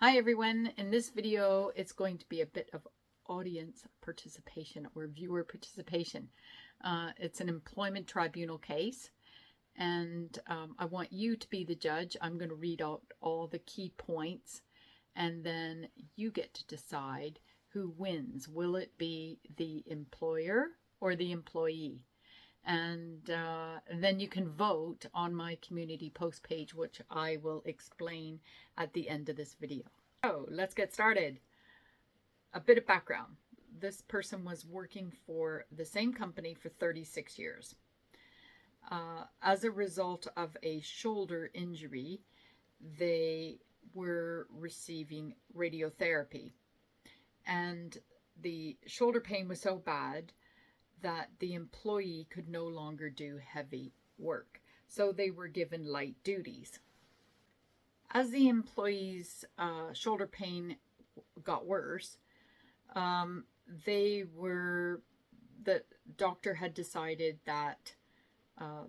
Hi everyone, in this video it's going to be a bit of audience participation or viewer participation. It's an employment tribunal case and I want you to be the judge. I'm going to read out all the key points and then you get to decide who wins. Will it be the employer or the employee? And then you can vote on my community post page, which I will explain at the end of this video. So let's get started. A bit of background. This person was working for the same company for 36 years. As a result of a shoulder injury, they were receiving radiotherapy. And the shoulder pain was so bad that the employee could no longer do heavy work. So they were given light duties. As the employee's shoulder pain got worse, the doctor had decided that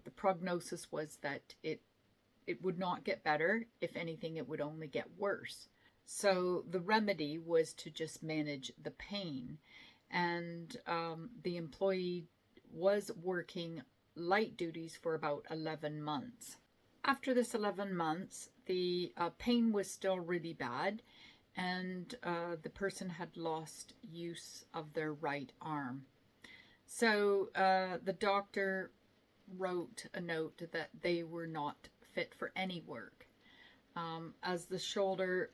the prognosis was that it would not get better. If anything, it would only get worse. So the remedy was to just manage the pain. And the employee was working light duties for about 11 months. After this 11 months, the pain was still really bad, and the person had lost use of their right arm. So the doctor wrote a note that they were not fit for any work, as the shoulder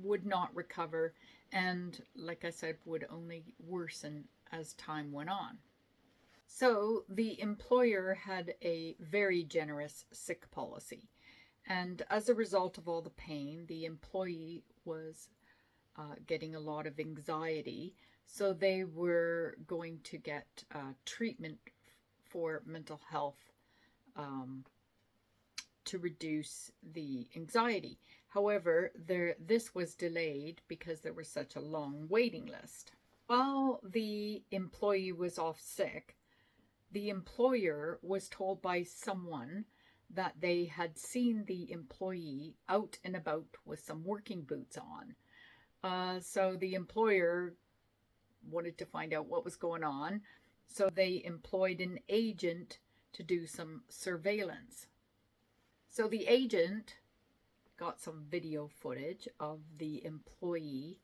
would not recover and, like I said, would only worsen as time went on. So the employer had a very generous sick policy. And as a result of all the pain, the employee was getting a lot of anxiety. So they were going to get treatment for mental health to reduce the anxiety. However, this was delayed because there was such a long waiting list. While the employee was off sick, the employer was told by someone that they had seen the employee out and about with some working boots on. So the employer wanted to find out what was going on. So they employed an agent to do some surveillance. So the agent got some video footage of the employee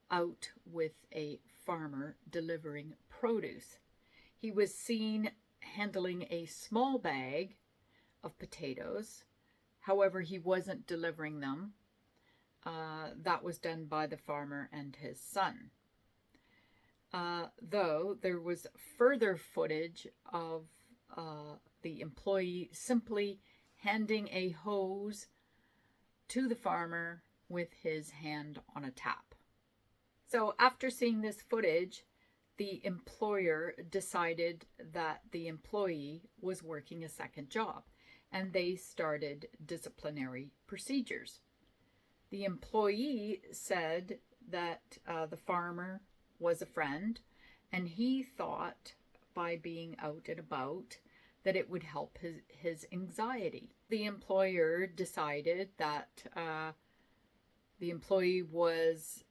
out with a farmer delivering produce. He was seen handling a small bag of potatoes. However, he wasn't delivering them. That was done by the farmer and his son. Though there was further footage of the employee simply handing a hose to the farmer with his hand on a tap. So after seeing this footage, the employer decided that the employee was working a second job, and they started disciplinary procedures. The employee said that the farmer was a friend, and he thought by being out and about that it would help his anxiety. The employer decided that the employee was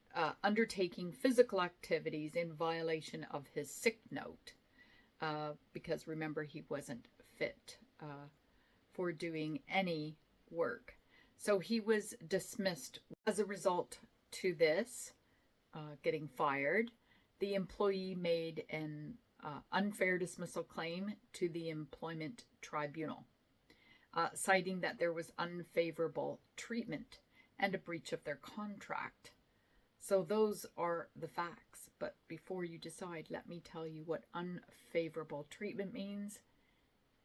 undertaking physical activities in violation of his sick note, because remember, he wasn't fit for doing any work. So he was dismissed. As a result to this, getting fired, the employee made an unfair dismissal claim to the Employment Tribunal, citing that there was unfavorable treatment and a breach of their contract. So those are the facts. But before you decide, let me tell you what unfavorable treatment means,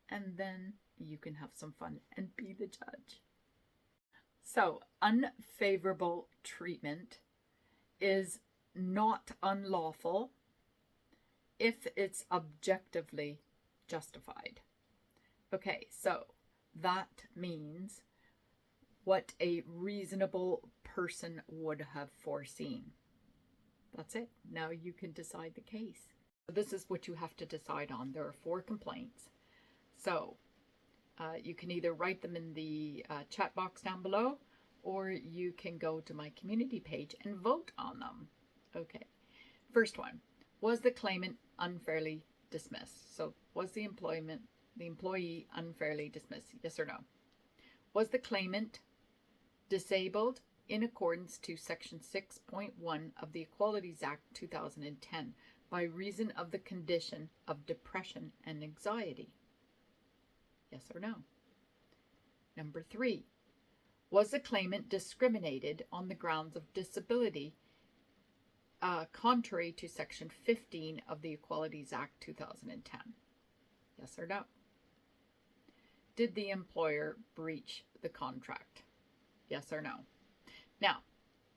and then you can have some fun and be the judge. So unfavorable treatment is not unlawful if it's objectively justified. Okay, so that means what a reasonable person would have foreseen. That's it. Now you can decide the case. This is what you have to decide on. There are 4 complaints. So you can either write them in the chat box down below, or you can go to my community page and vote on them. Okay, first one, was the claimant unfairly dismissed? So was the employee unfairly dismissed? Yes or no? Was the claimant disabled in accordance to Section 6.1 of the Equalities Act 2010 by reason of the condition of depression and anxiety? Yes or no? Number 3, was the claimant discriminated on the grounds of disability contrary to Section 15 of the Equalities Act 2010? Yes or no? Did the employer breach the contract? Yes or no? Now,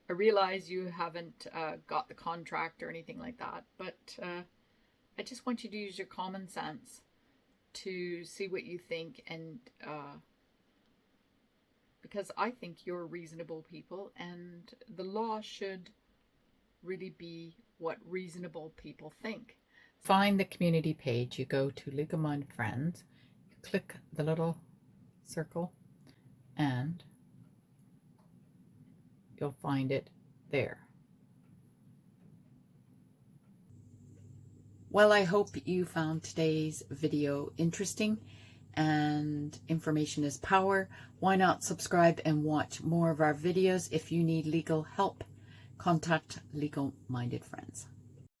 I realize you haven't got the contract or anything like that, but I just want you to use your common sense to see what you think, and because I think you're reasonable people, and the law should really be what reasonable people think. Find the community page, you go to Legal Minded Friends, you click the little circle, and you'll find it there. Well, I hope you found today's video interesting, and information is power. Why not subscribe and watch more of our videos? If you need legal help, contact Legal Minded Friends.